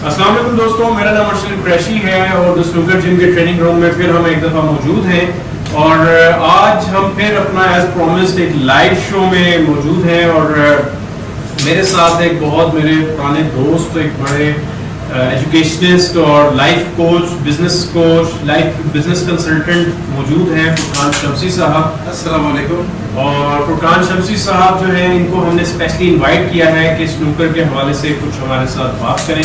السلام علیکم دوستوں، میرا نام ارشد قریشی ہے اور سنوکر جم کے ٹریننگ روم میں پھر ہم ایک دفعہ موجود ہیں اور آج ہم پھر اپنا ایز پرومسڈ ایک لائیو شو میں موجود ہیں اور میرے ساتھ ایک بہت میرے پرانے دوست، ایک بڑے ایجوکیشنسٹ اور life coach, life business consultant موجود ہیں، فرقان شمسی صاحب. السلام علیکم. اور فرقان شمسی صاحب جو ہیں، ان کو ہم نے اسپیشلی انوائٹ کیا ہے کہ سنوکر کے حوالے سے کچھ ہمارے ساتھ بات کریں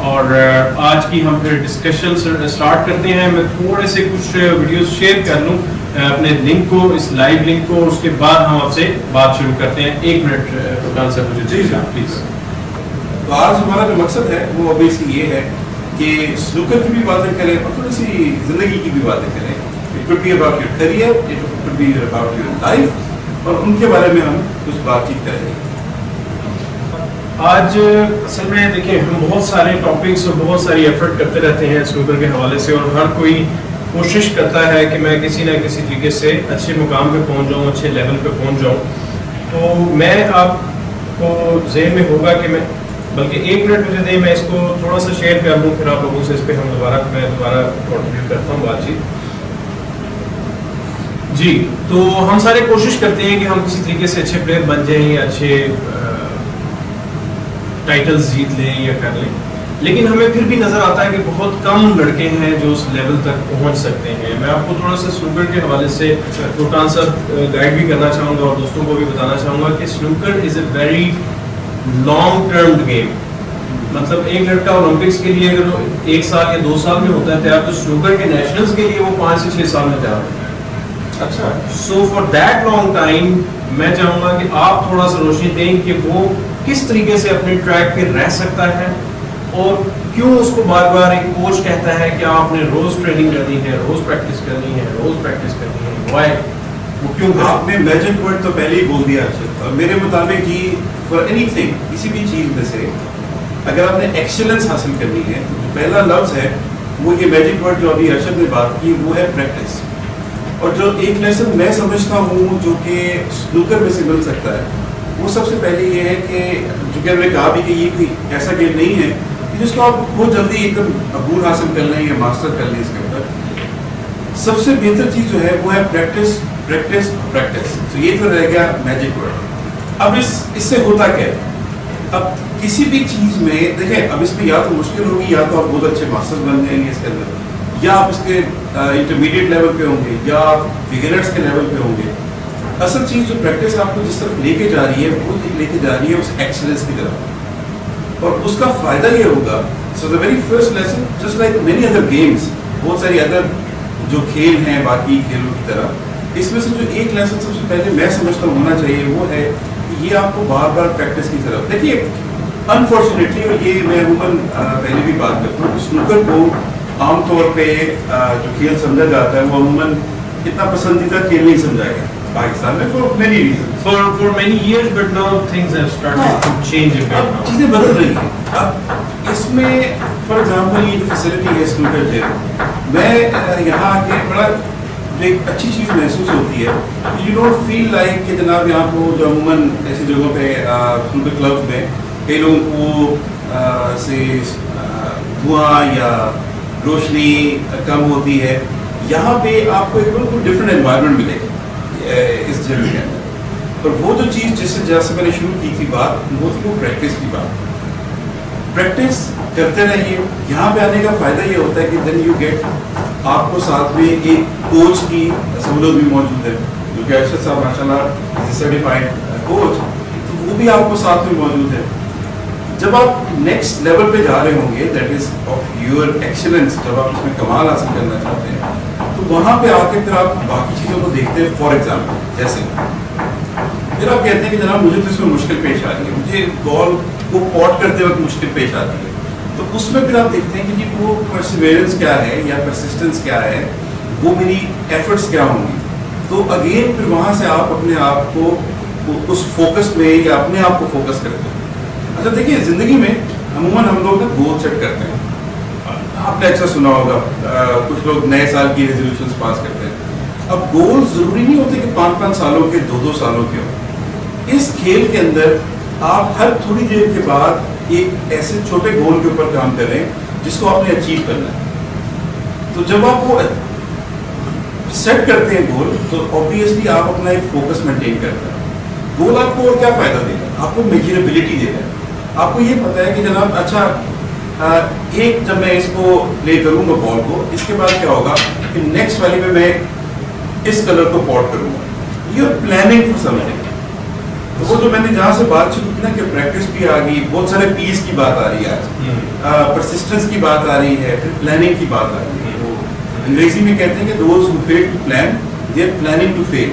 اور آج کی ہم پھر ڈسکشن اسٹارٹ کرتے ہیں. میں تھوڑے سے کچھ ویڈیوز شیئر کر لوں اپنے لنک کو، اس لائیو لنک کو، اس کے بعد ہم آپ سے بات شروع کرتے ہیں. 1 منٹ فرقان صاحب مجھے جی پلیز. تو آج ہمارا جو مقصد ہے وہ ابھی یہ ہے کہ سنوکر کی بھی باتیں کریں اور تھوڑی سی زندگی کی بھی باتیں کریں. It could be about your career, it could be about your life, اور ان کے بارے میں ہم کچھ بات چیت کریں گے. آج اصل میں دیکھیں، ہم بہت سارے ٹاپکس اور بہت ساری ایفرٹ کرتے رہتے ہیں سنوکر کے حوالے سے، اور ہر کوئی کوشش کرتا ہے کہ میں کسی نہ کسی طریقے سے اچھے مقام پہ پہنچ جاؤں، اچھے لیول پہ پہنچ جاؤں. تو میں آپ کو ذہن میں ہوگا کہ میں بلکہ 1 منٹ مجھے دیں، میں اس کو تھوڑا سا شیئر کر لوں، پھر آپ لوگوں سے اس پہ میں دوبارہ کنٹینیو کرتا ہوں بات چیت. جی، تو ہم سارے کوشش کرتے ہیں کہ ہم کسی طریقے سے اچھے پلیئر بن جائیں یا اچھے ٹائٹلز جیت لیں یا کر لیں، لیکن ہمیں پھر بھی نظر آتا ہے کہ بہت کم لڑکے ہیں جو اس لیول تک پہنچ سکتے ہیں. میں آپ کو تھوڑا سا سنوکر کے حوالے سے فرقان صاحب گائیڈ بھی کرنا چاہوں گا اور دوستوں کو بھی بتانا چاہوں گا کہ snooker is a very long term game. مطلب ایک لڑکا اولمپکس کے لیے اگر 1 سال یا 2 سال میں ہوتا ہے تیار، تو سنوکر کے نیشنلز کے لیے وہ 5 سے 6 سال میں تیار ہوتا ہے. اچھا، سو فار دیٹ لانگ ٹائم میں چاہوں گا کہ آپ تھوڑا سا روشنی دیں کہ وہ کس طریقے سے اپنے ٹریک پہ رہ سکتا ہے اور کیوں اس کو بار بار ایک کوچ کہتا ہے کہ آپ نے روز ٹریننگ کرنی ہے، روز پریکٹس کرنی ہے، روز پریکٹس کرنی ہے. وائی؟ وہ کیوں؟ آپ نے میجک ورڈ تو پہلے ہی بول دیا. اور میرے مطابق ہی فار اینی تھنگ، کسی بھی چیز میں سے اگر آپ نے ایکسیلنس حاصل کرنی ہے تو پہلا لفظ ہے وہ یہ میجک ورڈ جو ابھی ارشد نے بات کی، وہ ہے پریکٹس. اور جو ایک لیسن میں سمجھتا ہوں جو کہ سنوکر میں سے مل سکتا ہے، وہ سب سے پہلے یہ ہے کہ جو کہ ہم نے کہا بھی کہ یہ کوئی ایسا گیم نہیں ہے کہ جس کو آپ بہت جلدی ایک دم عبور حاصل کر لیں یا ماسٹر کر لیں. اس کے اندر سب سے بہتر چیز جو ہے وہ ہے پریکٹس پریکٹس پریکٹس. تو یہ تو رہ گیا میجک ورڈ. اب اس سے ہوتا کیا ہے؟ اب کسی بھی چیز میں دیکھیں، اب اس میں یا تو مشکل ہوگی یا تو آپ بہت اچھے ماسٹر بن جائیں گے اس کے اندر، یا آپ اس کے انٹرمیڈیٹ لیول پہ ہوں گے یا آپ بگنرس کے لیول پہ ہوں گے. اصل چیز جو پریکٹس آپ کو جس طرف لے کے جا رہی ہے وہ لے کے جا رہی ہے اس ایکسلنس کی طرف، اور اس کا فائدہ یہ ہوگا. So the very first lesson, just like many other games, بہت ساری ادر جو کھیل ہیں باقی کھیلوں کی طرح، اس میں سے جو ایک لیسن سب سے پہلے میں سمجھتا ہوں ہونا چاہیے وہ ہے کہ یہ آپ کو بار بار پریکٹس کی طرف. دیکھیے انفارچونیٹلی، اور یہ میں عموماً پہلے بھی بات کرتا ہوں کہ سنوکر کو عام طور پہ جو کھیل سمجھا جاتا ہے وہ عموماً اتنا پسندیدہ کھیل نہیں سمجھا گیا پاکستان میں for many reasons. For many years, but now things have started to change a bit. اب چیزیں بدل رہی ہیں. اب اس میں فار ایگزامپل یہ جو فیسلٹی ہے سنوکر جم، میں یہاں آ کے بڑا ایک اچھی چیز محسوس ہوتی ہے. یو ڈونٹ فیل لائک کہ جناب یہاں کو جو عموماً ایسی جگہوں پہ سنوکر کلبس میں کئی لوگوں کو سے دھواں یا روشنی کم ہوتی ہے، یہاں پہ آپ کو ایک بالکل ڈفرینٹ انوائرمنٹ ملے گا اس جم کے اندر. اور وہ جو چیز جیسے میں نے شروع کی تھی بات، وہ تھی وہ پریکٹس کی بات. پریکٹس کرتے رہیے. یہاں پہ آنے کا فائدہ یہ ہوتا ہے کہ دین یو گیٹ، آپ کو ساتھ میں ایک کوچ کی سہولت بھی موجود ہے جو کہ ارشد صاحب ماشاء اللہ سرٹیفائڈ کوچ، تو وہ بھی آپ کو ساتھ میں موجود ہے. جب آپ نیکسٹ لیول پہ جا رہے ہوں گے، that is of your excellence, جب آپ اس میں کمال حاصل کرنا چاہتے ہیں، تو وہاں پہ آ کے پھر آپ باقی چیزوں کو دیکھتے ہیں. فار ایگزامپل جیسے پھر آپ کہتے ہیں کہ جناب مجھے تو اس میں مشکل پیش آ رہی ہے، مجھے بال کو پاٹ کرتے وقت مشکل پیش آتی ہے. تو اس میں پھر آپ دیکھتے ہیں کہ جی وہ پرسیویرنس کیا ہے یا پرسسٹنس کیا ہے، وہ میری ایفرٹس کیا ہوں گی. تو اگین پھر وہاں سے آپ اپنے آپ کو اس فوکس میں یا اپنے آپ کو فوکس کرتے ہیں. اچھا دیکھیے، زندگی میں عموماً ہم لوگ نا گول سیٹ کرتے ہیں. آپ نے اچھا سنا ہوگا، کچھ لوگ نئے سال کی ریزولوشنز پاس کرتے ہیں. اب گول ضروری نہیں ہوتے کہ 5-5 سالوں کے 2-2 سالوں کے ہوں. اس کھیل کے اندر آپ ہر تھوڑی دیر کے بعد ایک ایسے چھوٹے گول کے اوپر کام کر رہے ہیں جس کو آپ نے اچیو کرنا ہے. تو جب آپ وہ سیٹ کرتے ہیں گول تو آبویسلی آپ اپنا ایک فوکس مینٹین کرتے ہیں. گول آپ کو اور کیا فائدہ دے گا؟ آپ کو میجربلٹی دے گا. آپ کو یہ پتا ہے کہ جناب اچھا ایک جب میں اس کو پلے کروں گا بال کو, اس کے بعد کیا ہوگا کہ نیکسٹ والی میں اس کلر کو پاٹ کروں گا. You are planning for something. تو وہ جو میں نے جہاں سے بات شروع کی نا کہ پریکٹس بھی آ گئی, بہت سارے پیس کی بات آ رہی ہے آج, پرسسٹنس کی بات آ رہی ہے, پھر پلاننگ کی بات آ رہی ہے. انگریزی میں کہتے ہیں کہ those who fail to plan they are planning to fail.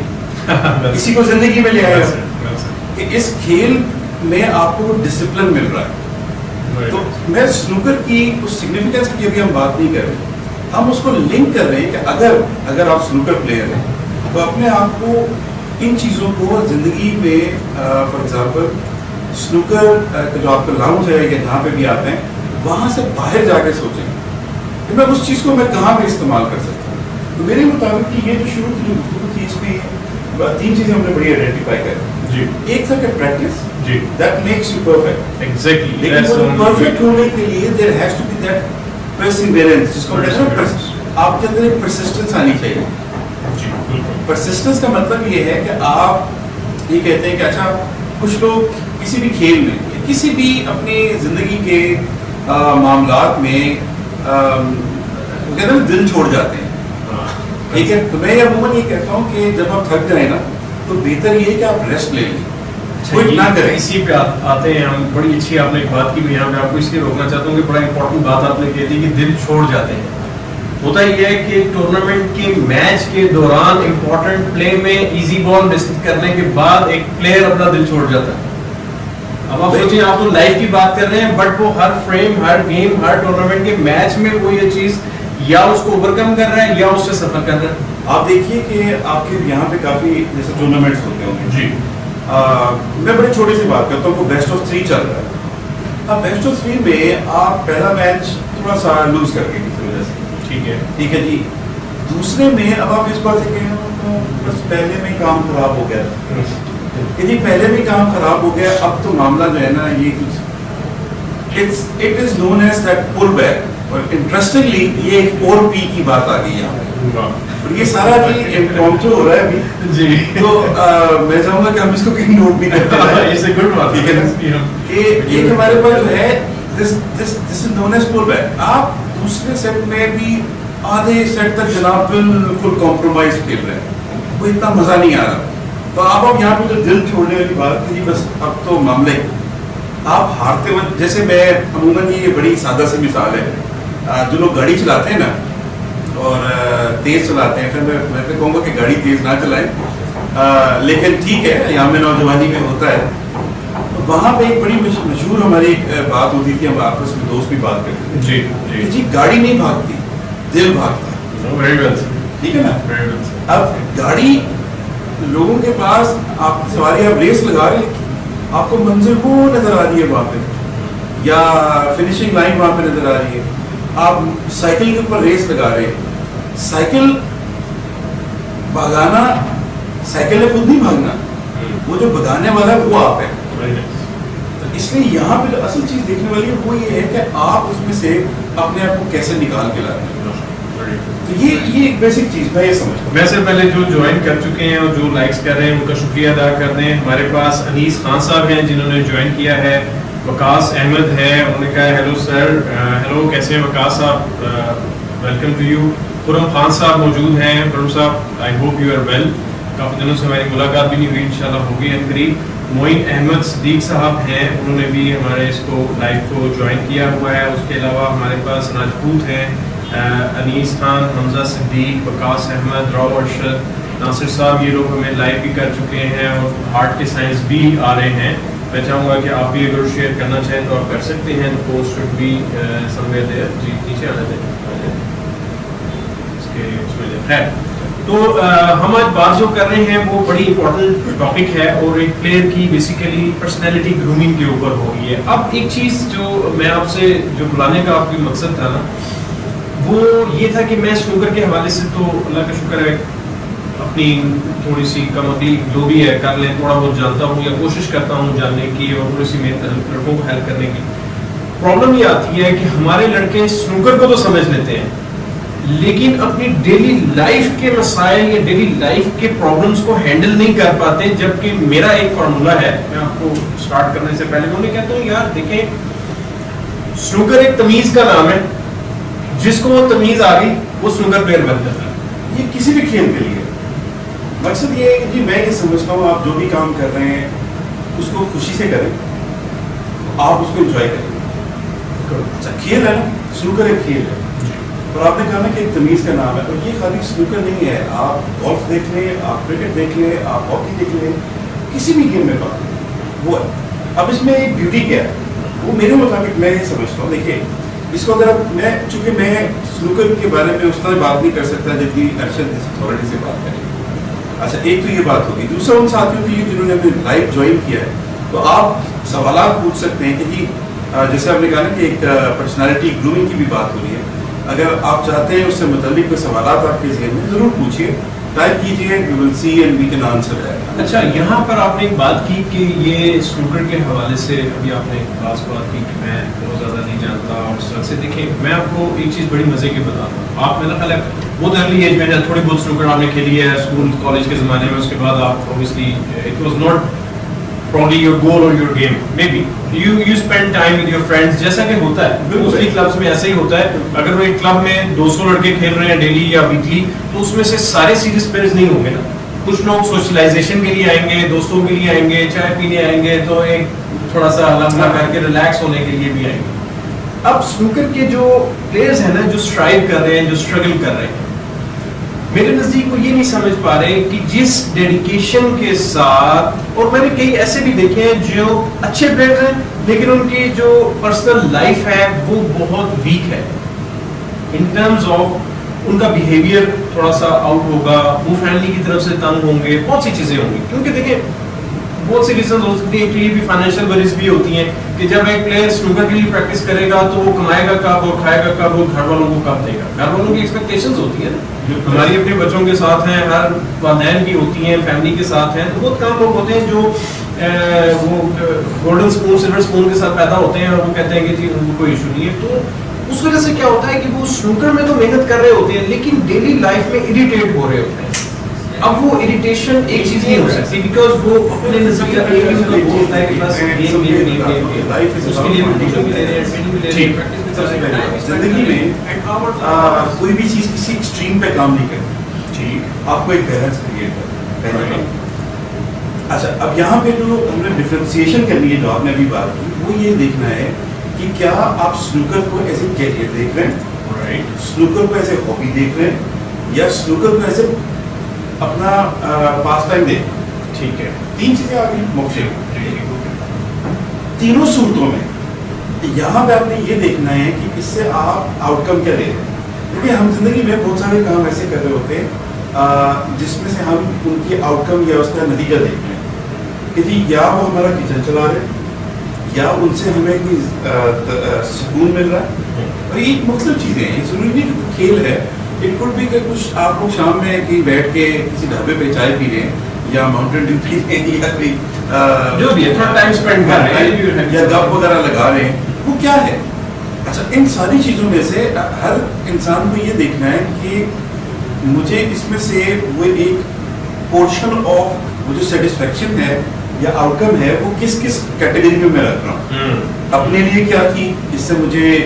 اسی کو زندگی میں لے آیا کہ اس کھیل میں آپ کو ڈسپلن مل رہا ہے. تو میں سنوکر کی اس سگنیفیکینس کی ابھی ہم بات نہیں کر رہے, ہم اس کو لنک کر رہے ہیں کہ اگر آپ سنوکر پلیئر ہیں تو اپنے آپ کو ان چیزوں کو زندگی میں فار ایگزامپل سنوکر جو آپ کا لاؤنج ہے یا جہاں پہ بھی آتے ہیں وہاں سے باہر جا کے سوچیں کہ میں اس چیز کو میں کہاں پہ استعمال کر سکتا ہوں. تو میرے مطابق یہ جو شروع کی جو گفتگو تھی اس میں 3 چیزیں ہم نے بڑی آئیڈینٹیفائی کر جی. ایک تھا کہ پریکٹس جی that makes you perfect exactly, لیکن وہ پرفیکٹ ہونے کے لیے there has to be that perseverance جس کو کہتے ہیں آپ کے اندر ایک پرسسٹنس آنی چاہیے. پرسسٹنس کا مطلب یہ ہے کہ آپ یہ کہتے ہیں کہ اچھا کچھ لوگ کسی بھی کھیل میں کسی بھی اپنی زندگی کے معاملات میں کہتے ہیں دل چھوڑ جاتے ہیں. ٹھیک ہے, تو میں عموماً یہ کہتا ہوں کہ جب آپ تھک جائیں نا تو بہتر یہ ہے کہ آپ ریسٹ لے لیں, کوئی نہ کریں. اسی پہ آتے ہیں ہم. بڑی اچھی آپ نے ایک بات کی, میں یہاں پہ آپ کو اس لیے روکنا چاہتا ہوں کہ بڑا امپورٹنٹ بات آپ نے کہی تھی کہ دل چھوڑ جاتے ہیں. ہوتا یہ ہے کہ ٹورنامنٹ کے میچ کے دوران امپورٹنٹ پلے میں ایزی بال مس کرنے کے بعد ایک پلیئر اپنا دل چھوڑ جاتا ہے. اب آپ سوچیں, آپ تو لائف کی بات کر رہے ہیں بٹ وہ ہر فریم, ہر گیم, ہر ٹورنامنٹ کے میچ میں وہ یہ چیز یا اس کو اوور کم کر رہا ہے یا اس سے سفر کر رہا ہے. آپ دیکھیے کہ آپ کے یہاں پہ کافی جیسے ٹورنامنٹس ہوتے ہوں گے جی. میں بڑی چھوٹی سی بات کرتا ہوں, بیسٹ آف 3 چل رہا ہے. اب بیسٹ آف 3 میں آپ پہلا میچ تھوڑا سا لوز کر کے کسی وجہ سے, ٹھیک ہے جی. دوسرے میں اب آپ اس بات سے کہیں تو بس پہلے میں کام خراب ہو گیا کہ جی پہلے میں کام خراب ہو گیا, اب تو معاملہ جو ہے نا یہ کچھ it is known as that pull back. اور انٹرسٹنگلی یہ ایک اور پی کی بات آ گئی یہاں پہ, اور یہ سارا جی امپرومپٹو ہو رہا ہے ابھی جی. تو میں چاہوں گا کہ ہم اس کو کہیں نوٹ بھی کرتے ہیں. اس سے گڈ بات ہے کہ ایک ہمارے پاس جو ہے دس از نون ایز پل بیک. آپ دوسرے سیٹ میں بھی آدھے سیٹ تک جناب بالکل کمپرومائز کھیل رہے ہیں, کوئی اتنا مزہ نہیں آ رہا. تو آپ یہاں پہ جو دل چھوڑنے والی بات کہ بس اب تو معاملے آپ ہارتے ہوئے, جیسے میں عموماً یہ بڑی سادہ سی مثال ہے, جو لوگ گاڑی چلاتے ہیں نا اور تیز چلاتے ہیں, پھر میں تو کہوں گا کہ گاڑی تیز نہ چلائیں, لیکن ٹھیک ہے یہاں میں نوجوانی میں ہوتا ہے. وہاں پہ ایک بڑی مشہور ہماری بات ہوتی تھی, ہم آپس میں دوست بھی بات کرتے تھے جی جی گاڑی نہیں بھاگتی, دل بھاگتا. ٹھیک ہے نا. اب گاڑی لوگوں کے پاس آپ کی سواری, آپ ریس لگا رہے ہیں, آپ کو منزل وہ نظر آ رہی ہے وہاں پہ, یا فنیشنگ لائن وہاں پہ نظر آ رہی ہے. آپ سائیکل کے اوپر ریس لگا رہے ہیں, سائیکل بھگانا, سائیکل نے خود نہیں بھاگنا, وہ جو بھگانے والا ہے وہ آپ ہے. تو اس لیے یہاں پہ جو اصل چیز دیکھنے والی ہے وہ یہ ہے کہ آپ اس میں سے اپنے آپ کو کیسے نکال کے لاتے ہیں. تو یہ ایک بیسک چیز میں یہ سمجھتا ہوں. ویسے پہلے جو جوائن کر چکے ہیں اور جو لائکس کر رہے ہیں ان کا شکریہ ادا کر دیں. ہمارے پاس انیس خان صاحب ہیں جنہوں نے جوائن کیا ہے, وقاص احمد ہے, انہوں نے کہا ہے ہیلو سر. ہیلو, کیسے ہیں وقاص صاحب, welcome to you. Khurram Khan صاحب موجود ہیں. خرم صاحب I hope you are well, کافی دنوں سے ہماری ملاقات بھی نہیں ہوئی, انشاءاللہ ہوگی ان قریب. معین احمد صدیق صاحب ہیں, انہوں نے بھی ہمارے اس کو لائیو کو جوائن کیا ہوا ہے. اس کے علاوہ ہمارے پاس راجپوت ہیں, انیس خان, حمزہ صدیق, وقاص احمد, راؤ ارشد, ناصر صاحب, یہ لوگ ہمیں لائیو بھی کر چکے ہیں اور ہارٹ کے سائنس بھی آ رہے ہیں. میں چاہوں گا کہ آپ بھی اگر شیئر کرنا چاہیں تو آپ کر سکتے ہیں. پوسٹ شوڈ بھی سمویئر دیئر. جی نیچے آنے دیں اس کے اس میں خیر. تو ہم آج بات جو کر رہے ہیں وہ بڑی امپورٹنٹ ٹاپک ہے اور ایک پلیئر کی بیسیکلی پرسنالٹی گرومنگ کے اوپر ہوگی ہے. اب ایک چیز جو میں آپ سے جو بلانے کا آپ کی مقصد تھا نا وہ یہ تھا کہ میں سنوکر کے حوالے سے تو اللہ کا شکر ہے اپنی تھوڑی سی کم عقلی جو بھی ہے کر لیں, تھوڑا بہت جانتا ہوں یا کوشش کرتا ہوں جاننے کی اور تھوڑی سی لڑکوں کو ہیلپ کرنے کی. پرابلم یہ آتی ہے کہ ہمارے لڑکے سنوکر کو تو سمجھ لیتے ہیں لیکن اپنی ڈیلی لائف کے مسائل یا ڈیلی لائف کے پرابلمس کو ہینڈل نہیں کر پاتے. جبکہ میرا ایک فارمولا ہے, میں آپ کو سٹارٹ کرنے سے پہلے میں کہتا ہوں یار دیکھیں سنوکر ایک تمیز کا نام ہے, جس کو وہ تمیز آ گئی وہ سنوکر پلیئر بن جاتا ہے. یہ کسی بھی کھیل کے لیے مقصد یہ ہے کہ جی میں یہ سمجھتا ہوں آپ جو بھی کام کر رہے ہیں اس کو خوشی سے کریں, آپ اس کو انجوائے کریں. اچھا کھیل ہے نا, سنوکر ایک کھیل ہے اور آپ نے کہا نا کہ ایک تمیز کا نام ہے, اور یہ خالی سنوکر نہیں ہے, آپ گولف دیکھ لیں, آپ کرکٹ دیکھ لیں, آپ ہاکی دیکھ لیں, کسی بھی گیم میں بات وہ ہے. اب اس میں ایک بیوٹی کیا ہے وہ میرے مطابق میں یہ سمجھتا ہوں. دیکھیے اس کو اگر میں چونکہ میں سنوکر کے بارے میں اس طرح بات نہیں کر سکتا جتنی ارشد اس اتھارٹی سے بات کریں. اچھا ایک تو یہ بات ہوگی. دوسرا ان ساتھیوں کی جنہوں نے اپنے لائف جوائن کیا ہے تو آپ سوالات پوچھ سکتے ہیں کہ جی جیسے آپ نے کہا نا کہ ایک پرسنالٹی گرومنگ کی بھی بات ہو رہی ہے, اگر آپ چاہتے ہیں اس سے متعلق کوئی سوالات آپ کے ذہن میں ضرور پوچھیے, ٹائپ کیجیے, وی ول سی اینڈ وی کین آنسر. اچھا یہاں پر آپ نے ایک بات کی کہ یہ سنوکر کے حوالے سے ابھی آپ نے ایک خاص بات کی کہ میں بہت زیادہ نہیں جانتا اور اس طرح سے. دیکھیں میں آپ کو ایک چیز بڑی مزے کی بتاتا ہوں. آپ میرا خیال ہے بہت ارلی ایج میں تھوڑی بہت سنوکر آپ نے کھیلی ہے اسکول کالج کے زمانے میں, اس کے بعد آپ obviously it was not probably your goal or your game, maybe you spend time with your friends, جیسا کہ ہوتا ہے موسٹلی کلبس میں ایسا ہی ہوتا ہے. اگر وہ ایک کلب میں 200 لڑکے کھیل رہے ہیں ڈیلی یا ویکلی تو اس میں سے سارے سیریس پلیئرز نہیں ہوں گے نا. کچھ لوگ سوشلائزیشن کے لیے آئیں گے, دوستوں کے لیے آئیں گے, چائے پینے آئیں گے, تو ایک تھوڑا سا لمحہ کر کے ریلیکس ہونے کے لیے بھی آئیں گے. اب سنوکر کے جو پلیئرز ہیں نا جو اسٹرائیو کر رہے ہیں, جو اسٹرگل کر رہے ہیں, میرے نزدیک وہ یہ نہیں سمجھ پا رہے کہ جس ڈیڈیکیشن کے ساتھ, اور میں نے کئی ایسے بھی دیکھے ہیں جو اچھے پلیئر ہیں لیکن ان کی جو پرسنل لائف ہے وہ بہت ویک ہے ان ٹرمز آف ان کا بیہیویئر تھوڑا سا آؤٹ ہوگا, وہ فیملی کی طرف سے تنگ ہوں گے, بہت سی چیزیں ہوں گی. کیونکہ دیکھیں بہت سی ریزنز ہو سکتی ہیں, یہ بھی فائنینشیل وریز بھی ہوتی ہیں کہ جب ایک پلیئر سنوکر کے لیے پریکٹس کرے گا تو وہ کمائے گا کب اور کھائے گا کب اور گھر والوں کو کب دے گا. گھر والوں کی ایکسپیکٹیشنز ہوتی ہیں جو ہماری اپنے بچوں کے ساتھ ہیں, ہر والدین کی ہوتی ہیں, فیملی کے ساتھ ہیں. تو بہت کم لوگ ہوتے ہیں جو وہ گولڈن اسپون سلور اسپون کے ساتھ پیدا ہوتے ہیں اور وہ کہتے ہیں کہ جی ان کو کوئی ایشو نہیں ہے. تو اس وجہ سے کیا ہوتا ہے کہ وہ سنوکر میں تو محنت کر رہے ہوتے ہیں لیکن ڈیلی لائف میں اریٹیٹ ہو رہے ہوتے ہیں. اب وہ اریٹیشن ایک چیز نہیں ہو سکتی بیکاز وہ اپنے نظریہ ایک ہی مطلب ہوتا ہے کہ بس گیم اس کے لیے بھی لے رہے ہیں. زندگی میں کوئی بھی چیز کسی ایکسٹریم پہ کام نہیں کرتی. ٹھیک, آپ کو ایک بیلنس کریٹ کرنا. اچھا اب یہاں پہ جو ہم نے ڈفرینسیشن کرنی ہے جو آپ نے ابھی بات کی وہ یہ دیکھنا ہے کہ کیا آپ سنوکر کو ایز اے کیریئر دیکھ رہے ہیں, سنوکر کو ایز اے ہابی دیکھ رہے ہیں, یا سنوکر کو ایز اے اپنا پاس ٹائم دیکھ. ٹھیک ہے, تین چیزیں آ گئی مختلف. تینوں صورتوں میں یہاں پہ آپ نے یہ دیکھنا ہے کہ اس سے آپ آؤٹ کم کیا لے رہے ہیں. کیونکہ ہم زندگی میں بہت سارے کام ایسے کر رہے ہوتے ہیں جس میں سے ہم ان کی آؤٹ کم یا اس کا نتیجہ دیکھ رہے ہیں کہ جی یا وہ ہمارا کچن چلا رہے ہیں یا ان سے ہمیں کوئی سکون مل رہا ہے. اور یہ مختلف چیزیں ہیں, ضروری نہیں کہ کھیل ہے. اٹ کوڈ بی کہ کچھ آپ کو شام میں کہیں بیٹھ کے کسی ڈھابے پہ چائے پی رہے ہیں یا ماؤنٹین ڈیو پی رہے ہیں یا کوئی جو بھی ہے تھوڑا ٹائم اسپینڈ کر رہے ہیں یا گپ وغیرہ لگا رہے ہیں, وہ کیا ہے. اچھا ان ساری چیزوں میں سے ہر انسان کو یہ دیکھنا ہے کہ مجھے اس میں سے وہ ایک پورشن آف وہ جو سیٹسفیکشن ہے یا آؤٹ کم ہے وہ کس کس کیٹیگری میں رکھ رہا ہوں. اپنے لیے کیا کی, اس سے مجھے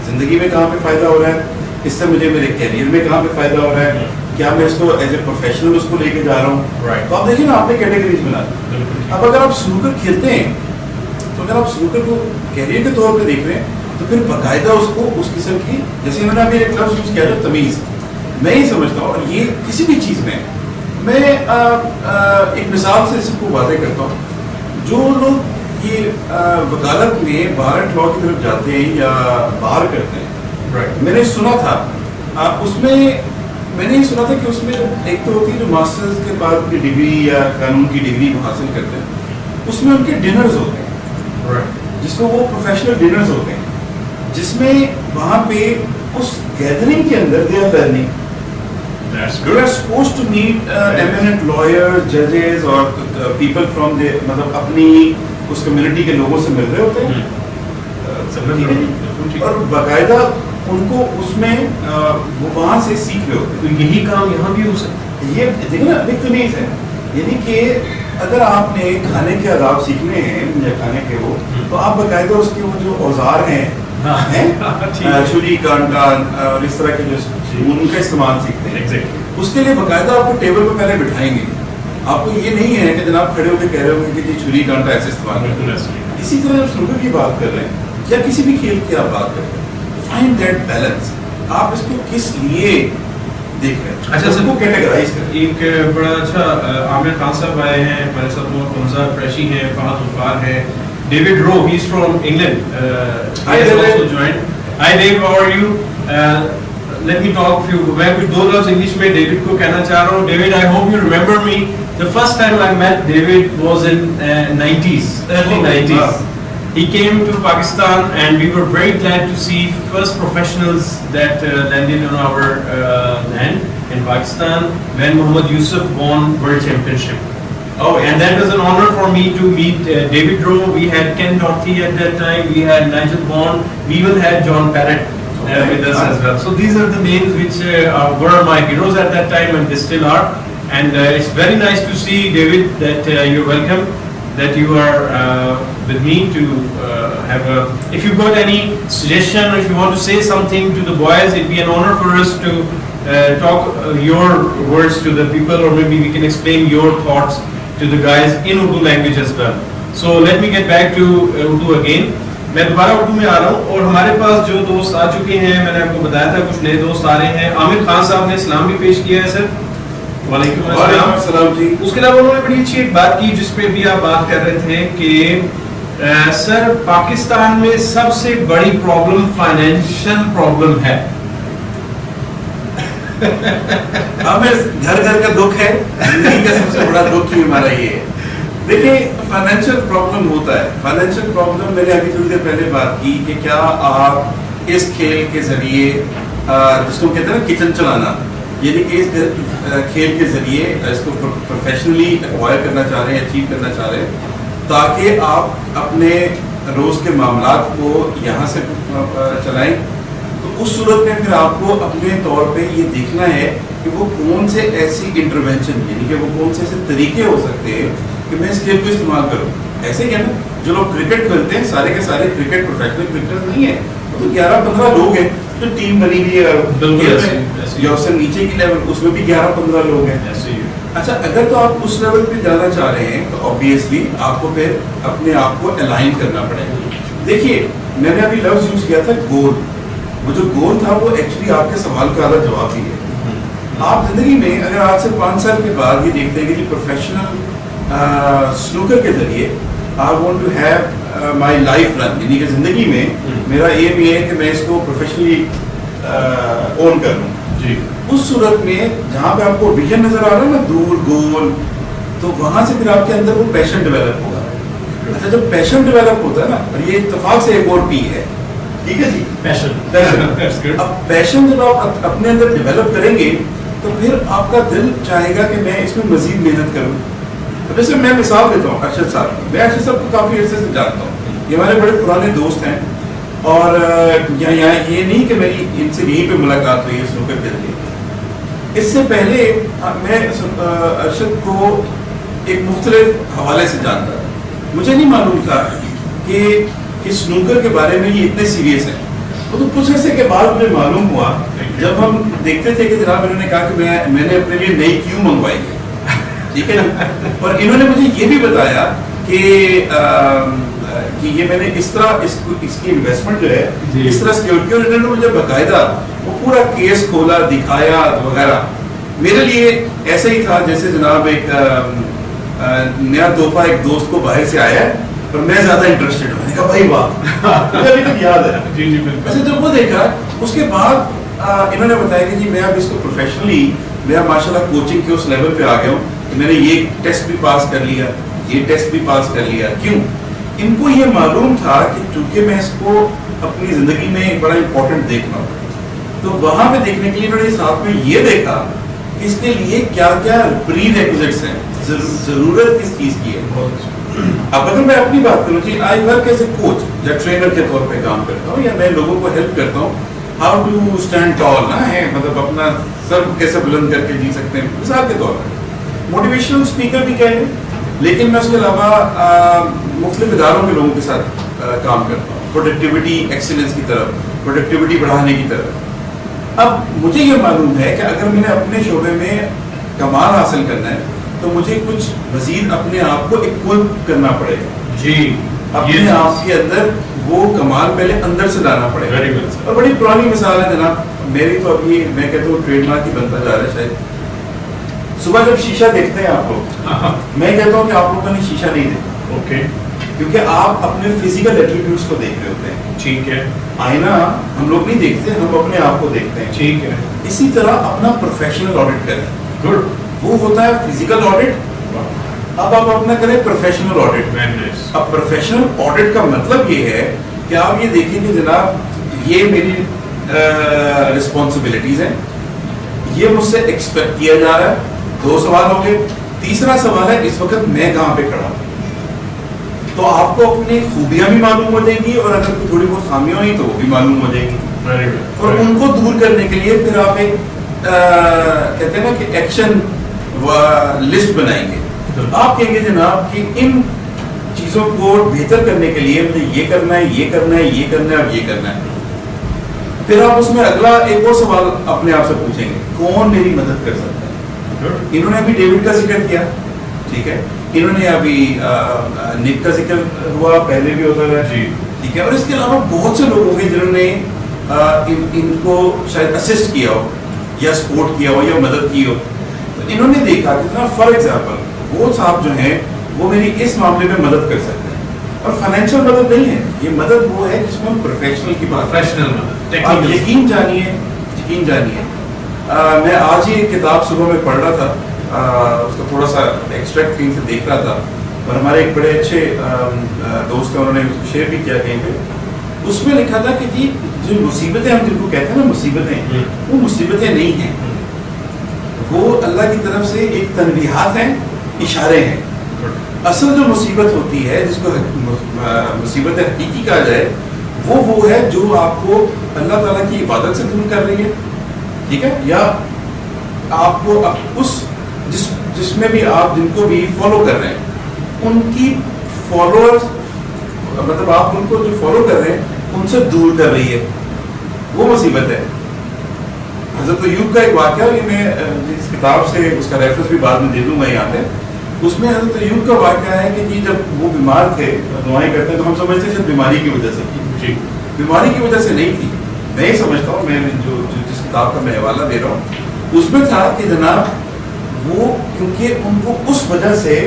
زندگی میں کہاں پہ فائدہ ہو رہا ہے, اس سے مجھے میرے کیریئر میں کہاں پہ فائدہ ہو رہا ہے, کیا میں اس کو ایز اے پروفیشنل اس کو لے کے جا رہا ہوں. تو آپ دیکھیں نا آپ نے کیٹیگریز بنا دی. اب اگر آپ سنوکر کھیلتے ہیں تو اگر آپ سنوکر کو کیریئر کے طور پہ دیکھ رہے ہیں تو پھر باقاعدہ اس کو اس قسم کی, جیسے میں نے ابھی ایک لفظ یوز کیا تھا تمیز, میں یہ سمجھتا ہوں. اور یہ کسی بھی چیز میں ایک مثال سے اس کو واضح کرتا ہوں. جو لوگ یہ وکالت میں بار اینڈ لا کی طرف جاتے ہیں یا بار کرتے ہیں, میں نے سنا تھا اس میں یہ سنا تھا کہ اس میں ایک تو ہوتی ہے جو ماسٹرز کے بعد کی ڈگری یا قانون کی ڈگری حاصل کرتے ہیں, اس میں ان کے ڈنرز ہوتے ہیں جس کو وہ پروفیشنل ڈنرز ہوتے ہیں, جس میں وہاں پہ اس گیدرنگ کے اندر they are learning. You are supposed to meet eminent lawyers, judges اور people from the مطلب اپنی اس کمیونٹی کے لوگوں سے مل رہے ہوتے ہیں. اور باقاعدہ ان کو اس میں وہ وہاں سے سیکھ رہے ہوتے ہیں. تو یہی کام یہاں بھی ہو سکتا ہے. یہ دیکھیں نا ایک تمیز ہے, یعنی کہ اگر آپ نے کھانے کے آداب سیکھنے ہیں یا کھانے کے وہ, تو آپ باقاعدہ اس کے وہ جو اوزار ہیں چھری کانٹا اور اس طرح کے جو ان کا استعمال سیکھتے ہیں. اس کے لیے باقاعدہ آپ کو ٹیبل پہ پہلے بٹھائیں گے. آپ کو یہ نہیں ہے کہ جناب کھڑے ہو کے کہہ رہے ہوں گے کہ جی چھری کانٹا ایسے استعمال کریں. اسی طرح جب سنوکر کی بات کر رہے ہیں یا کسی بھی کھیل کی آپ بات کر رہے ہیں, فائنڈ دیٹ بیلنس. آپ اس کو کس لیے دیکھ رہے ہیں, اچھا سب کو کیٹیگرائز کریں. ایک بڑا اچھا عامر خان صاحب آئے ہیں ہمارے ساتھ, حمزہ قریشی ہیں, فہد غفار ہے, David row, he is from England. Hi David. Hi Dave, how are you? Let me talk to you. میں کچھ دو لفظ انگلش میں ڈیوڈ کو کہنا چاہ رہا ہوں. David, I hope you remember me. The first time I met David was in 90s, early 90s. He came to Pakistan and we were very glad to see first professionals that landed on our land in Pakistan when Mohammad Yusuf won World Championship. Oh, and that was an honor for me to meet David Rowe. We had Ken Doherty at that time, we had Nigel Bond, we even had John Parrott with us as well. So these are the names which were my heroes at that time and they still are. And it's very nice to see, David, that you're welcome, that you are with me to have a, if you've got any suggestion or if you want to say something to the boys, it'd be an honor for us to talk your words to the people, or maybe we can explain your thoughts to the guys in Urdu language as well. So let me get back to Urdu again. میں دوبارہ اردو میں آ رہا ہوں, اور ہمارے پاس جو دوست آ چکے ہیں, میں نے آپ کو بتایا تھا کچھ نئے دوست آ رہے ہیں. عامر خان صاحب نے اسلام بھی پیش کیا ہے. سر وعلیکم السلام جی. اس کے علاوہ انہوں نے بڑی اچھی ایک بات کی جس پہ بھی آپ بات کر رہے تھے کہ سر پاکستان میں سب سے بڑی پرابلم فائنینشیل پرابلم ہے. ہمیں گھر گھر کا دکھ ہے, زندگی کا سب سے بڑا دکھ ہی ہمارا یہ ہے. دیکھیں فائنینشیل پرابلم ہوتا ہے. فائنینشیل پرابلم میں نے ابھی تھوڑی دیر پہلے بات کی کہ کیا آپ اس کھیل کے ذریعے جس کو کہتے ہیں نا کچن چلانا, یعنی کہ اس کھیل کے ذریعے اس کو پروفیشنلی ایکوائر کرنا چاہ رہے ہیں, اچیو کرنا چاہ رہے ہیں, تاکہ آپ اپنے روز کے معاملات کو یہاں سے چلائیں. تو اس صورت میں پھر آپ کو اپنے طور پہ یہ دیکھنا ہے کہ وہ کون سے ایسی انٹروینشن, یعنی کہ وہ کون سے ایسے طریقے ہو سکتے ہیں کہ میں اس کھیل کو استعمال کروں. ایسے ہی ہے نا, جو لوگ کرکٹ کھیلتے ہیں سارے کے سارے کرکٹ پروفیشنل کرکٹر نہیں ہیں, وہ تو 11-15 لوگ ہیں جو ٹیم بنی ہوئی ہے, یا اس سے نیچے کی لیول اس میں بھی 11-15 لوگ ہیں. اچھا, اگر تو آپ اس لیول پہ جانا چاہ رہے ہیں تو آبویسلی آپ کو پھر اپنے آپ کو الائن کرنا پڑے گا. دیکھیے میں نے ابھی لفظ یوز کیا تھا گول. وہ جو گول تھا وہ ایکچولی آپ کے سوال کا آدھا جواب ہی ہے. آپ زندگی میں اگر آج سے 5 سال کے بعد یہ دیکھتے ہیں کہ پروفیشنل سنوکر کے ذریعے I want to have my life run, یعنی کہ زندگی میں میرا ایم یہ ہے کہ میں اس کو پروفیشنلی اون کر لوں. جی, اس صورت میں جہاں پہ آپ کو ویژن نظر آ رہا ہے نا, دور گول, تو وہاں سے پھر آپ کے اندر وہ پیشن ڈیولپ ہوگا. اچھا, جب پیشن ڈیولپ ہوتا ہے نا, اور یہ اتفاق سے ایک اور پی ہے, ٹھیک ہے جی, پیشن. اب پیشن جب آپ اپنے اندر ڈیولپ کریں گے تو پھر آپ کا دل چاہے گا کہ میں اس میں مزید محنت کروں. جیسے میں مثال دیتا ہوں ارشد صاحب, میں ارشد صاحب کو کافی عرصے سے جانتا ہوں, یہ ہمارے بڑے پرانے دوست ہیں, اور یہاں یہ نہیں کہ میری ان سے یہیں پہ ملاقات ہوئی ہے سنوکر کے ذریعے. اس سے پہلے میں ارشد کو ایک مختلف حوالے سے جانتا تھا. مجھے نہیں معلوم تھا کہ سنوکر کے بارے میں یہ اتنے سیریس ہیں. وہ تو کچھ عرصے کے بعد مجھے معلوم ہوا جب ہم دیکھتے تھے کہ جناب انہوں نے کہا کہ میں نے اپنے لیے نئی کیوں منگوائی ہے, ٹھیک ہے نا, اور انہوں نے مجھے یہ بھی بتایا کہ یہ میں نے اس طرح اس کی انویسٹمنٹ جو ہے اس طرح سیکیورٹی, اور انہوں نے مجھے باقاعدہ وہ پورا کیس کھولا, دکھایا وغیرہ. میرے لیے ایسا ہی تھا جیسے جناب ایک نیا تحفہ ایک دوست کو باہر سے آیا ہے اور میں زیادہ انٹرسٹڈ ہوں. میں نے کہا بھائی واہ, مجھے ابھی تک یاد ہے. جی جی بالکل. اچھا, جب وہ دیکھا اس کے بعد انہوں نے بتایا کہ جی میں اب اس کو پروفیشنلی, میں ماشاء اللہ کوچنگ کے اس لیول پہ آ گیا ہوں کہ میں نے یہ ٹیسٹ بھی پاس کر لیا, یہ ٹیسٹ بھی پاس کر لیا. کیوں؟ ان کو یہ معلوم تھا کہ چونکہ میں اس کو اپنی زندگی میں بڑا امپورٹنٹ دیکھنا ہوں, تو وہاں پہ دیکھنے کے لیے انہوں نے ساتھ میں یہ دیکھا کہ اس کے لیے کیا کیا پری ریکوزٹس ہیں, ضرورت کس چیز کی ہے. اب اگر میں اپنی بات کروں جی I work as a coach یا ٹرینر کے طور پہ کام کرتا ہوں یا میں لوگوں کو ہیلپ کرتا ہوں ہاؤ ٹو اسٹینڈ ٹال نا ہے مطلب اپنا سر کیسے بلند کر کے جی سکتے ہیں مثال کے طور پر موٹیویشنل اسپیکر بھی کہہ لیں لیکن میں اس کے علاوہ مختلف اداروں کے لوگوں کے ساتھ کام کرتا ہوں پروڈکٹیوٹی ایکسیلنس کی طرف پروڈکٹیوٹی بڑھانے کی طرف. اب مجھے یہ معلوم ہے کہ اگر میں نے اپنے شعبے میں کمال حاصل کرنا ہے تو مجھے کچھ مزید اپنے آپ کو ایکوپ کرنا پڑے گا جی اپنے آپ کے اندر وہ کمال پہلے اندر سے لانا پڑے گا. اور بڑی پرانی مثال ہے جناب میری تو ابھی میں کہتا ہوں ٹریڈ مارک ہی بنتا جا رہا ہے شاید. صبح جب شیشہ دیکھتے ہیں آپ لوگ میں کہتا ہوں کہ آپ لوگوں نے شیشہ نہیں دیکھا اوکے کیونکہ آپ اپنے فزیکل ایٹریبیوٹس کو دیکھ رہے ہوتے ہیں. ٹھیک ہے. آئینہ ہم لوگ نہیں دیکھتے ہم اپنے آپ کو دیکھتے ہیں. ٹھیک ہے. اسی طرح اپنا پروفیشنل آڈٹ کریں. گڈ. وہ ہوتا ہے فزیکل آڈٹ. اب آپ اپنا کریں پروفیشنل آڈٹ. اب پروفیشنل آڈٹ کا مطلب یہ ہے کہ آپ یہ دیکھیں کہ جناب یہ میری رسپانسبلٹیز ہیں یہ مجھ سے ایکسپیکٹ کیا جا رہا ہے. 2 سوال ہو گئے. تیسرا سوال ہے اس وقت میں کہاں پہ کھڑا ہوں. تو آپ کو اپنی خوبیاں بھی معلوم ہو جائیں گی اور اگر کوئی تھوڑی بہت خامیاں ہوئی تو وہ بھی معلوم ہو جائیں گی. اور ان کو دور کرنے کے لیے پھر آپ ایک کہتے ہیں نا کہ ایکشن لسٹ بنائیں گے. آپ کہیں گے جناب کہ ان چیزوں کو بہتر کرنے کے لیے مجھے یہ کرنا ہے یہ کرنا ہے یہ کرنا ہے اور یہ کرنا ہے. پھر آپ اس میں اگلا ایک اور سوال اپنے آپ سے پوچھیں گے کون میری مدد کر سکتا ہے. انہوں نے ابھی ڈیوڈ کا ذکر کیا ٹھیک ہے. انہوں نے ابھی نک کا ذکر ہوا پہلے بھی ہوتا رہا ٹھیک ہے. اور اس کے علاوہ بہت سے لوگ ہوں گے جنہوں نے ان کو شاید اسسٹ کیا ہو یا سپورٹ کیا ہو یا مدد کی ہو. تو انہوں نے دیکھا کہ فار ایگزامپل وہ صاحب جو ہیں وہ میری اس معاملے میں مدد کر سکتے ہیں. اور فائنینشیل مدد نہیں ہے یہ مدد وہ ہے جس میں ہم پروفیشنل کی بات آپ یقین جانیے میں آج ہی ایک کتاب صبح میں پڑھ رہا تھا اس کا تھوڑا سا ایکسٹریکٹ کہیں سے دیکھ رہا تھا اور ہمارے ایک بڑے اچھے دوست ہیں انہوں نے شیئر بھی کیا کہیں پہ. اس میں لکھا تھا کہ جی جو مصیبتیں ہم جن کو کہتے ہیں نا مصیبتیں وہ مصیبتیں نہیں ہیں وہ اللہ کی طرف سے ایک تنبیہات ہیں اشارے ہیں. اصل جو مصیبت ہوتی ہے جس کو مصیبت حقیقی کہا جائے وہ ہے جو آپ کو اللہ تعالیٰ کی عبادت سے دور کر رہی ہے ٹھیک ہے یا آپ کو اس جس میں بھی آپ جن کو بھی فالو کر رہے ہیں ان کی فالوورز مطلب آپ ان کو جو فالو کر رہے ہیں ان سے دور کر رہی ہے وہ مصیبت ہے. حضرت ایوب کا ایک واقعہ یہ میں اس کتاب سے اس کا ریفرنس بھی بعد میں دے دوں گا یہاں پہ. اس میں حضرت ایوب کا واقعہ ہے کہ جی جب وہ بیمار تھے دعائیں کرتے ہیں تو ہم سمجھتے ہیں بیماری کی وجہ سے جی بیماری کی وجہ سے نہیں تھی. میں یہ سمجھتا ہوں میں جو جس کتاب کا میں حوالہ دے رہا ہوں اس میں تھا کہ جناب وہ کیونکہ ان کو اس وجہ سے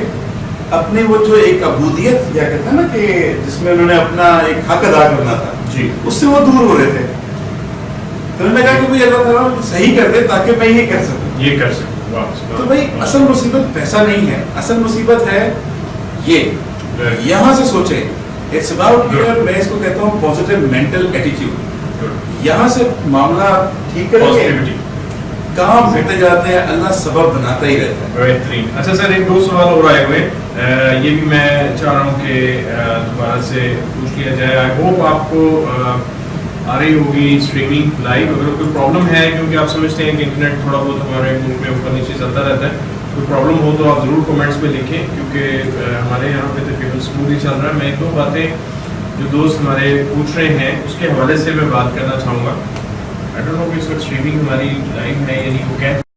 اپنے وہ جو ایک عبودیت یا کہتے ہیں نا کہ جس میں انہوں نے اپنا ایک حق ادا کرنا تھا جی اس سے وہ دور ہو رہے تھے. تو انہوں نے کہا کہ بھائی اللہ تعالیٰ صحیح کر دے تاکہ میں یہ کر سکوں. تو بھائی اصل مصیبت پیسہ نہیں ہے اصل مصیبت ہے یہ یہاں سے سوچیں اٹس اباؤٹ میں اس کو کہتا ہوں پازیٹیو مینٹل ایٹیٹیوڈ. یہاں سے معاملہ ٹھیک کریں گے کام ہوتے جاتے ہیں اللہ سبب بناتا ہی رہتا ہے. بہترین. اچھا سر ایک 2 سوال اور آئے ہوئے یہ بھی میں چاہ رہا ہوں کہ دوبارہ سے پوچھ لیا جائے. آئی ہوپ آپ کو آ رہی ہوگی اسٹریمنگ لائیو. اگر کوئی پرابلم ہے کیونکہ آپ سمجھتے ہیں کہ انٹرنیٹ تھوڑا بہت ہمارے ملک میں اوپر نیچے چلتا رہتا ہے کوئی پرابلم ہو تو آپ ضرور کمنٹس میں لکھیں کیونکہ ہمارے یہاں پہ تقریباً اسموتھ ہی چل رہا ہے. میں 2 باتیں جو دوست ہمارے پوچھ رہے ہیں اس کے حوالے سے میں بات کرنا چاہوں گا. آئی ڈونٹ نو کہ اس وقت اسٹریمنگ ہماری لائیو ہے یعنی وہ کہہ